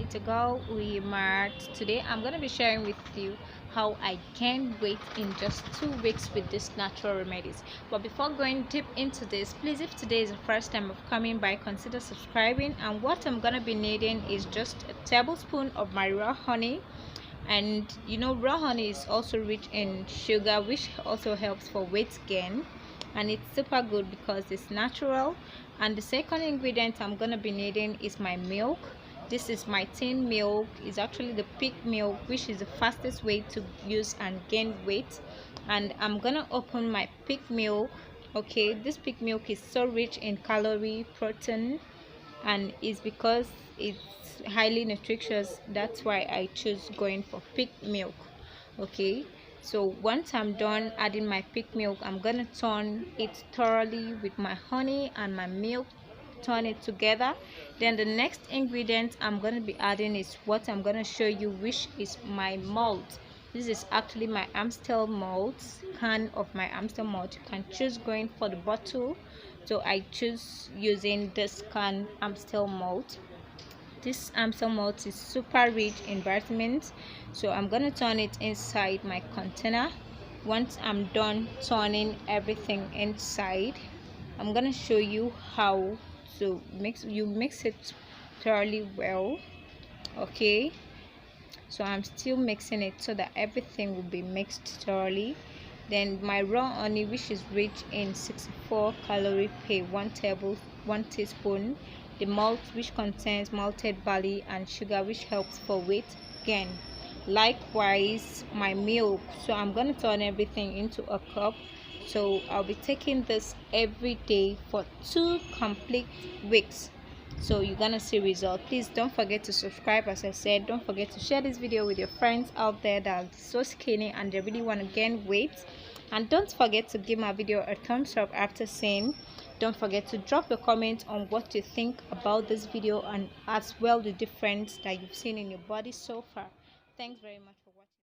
it's a girl Mart. Today I'm going to be sharing with you how I gained weight in just 2 weeks with these natural remedies. But before going deep into this, please, if today is the first time of coming by, consider subscribing. And what I'm going to be needing is just a tablespoon of my raw honey. And you know, raw honey is also rich in sugar, which also helps for weight gain, and it's super good because it's natural. And the second ingredient I'm gonna be needing is my milk. This is my tin milk. It's actually the pig milk, which is the fastest way to use and gain weight. And I'm gonna open my pig milk. Okay, this pig milk is so rich in calorie, protein, and it's because it's highly nutritious. That's why I choose going for pig milk. Okay, so once I'm done adding my pig milk, I'm gonna turn it thoroughly with my honey and my milk, turn it together. Then the next ingredient I'm gonna be adding is what I'm gonna show you, which is my malt. This is actually my Amstel Malt, can of my Amstel Malt. You can choose going for the bottle, so I choose using this can Amstel Malt. This Amstel Malt is super rich in vitamins, so I'm gonna turn it inside my container. Once I'm done turning everything inside, I'm gonna show you how to mix it thoroughly well. Okay, so I'm still mixing it so that everything will be mixed thoroughly. Then my raw honey, which is rich in 64 calorie per 1 teaspoon. The malt, which contains malted barley and sugar, which helps for weight gain. Likewise my milk, so I'm going to turn everything into a cup. So I'll be taking this every day for 2 complete weeks, so you're gonna see results. Please don't forget to subscribe. As I said, don't forget to share this video with your friends out there that are so skinny and they really want to gain weight. And don't forget to give my video a thumbs up after seeing. Don't forget to drop a comment on what you think about this video, and as well the difference that you've seen in your body so far. Thanks very much.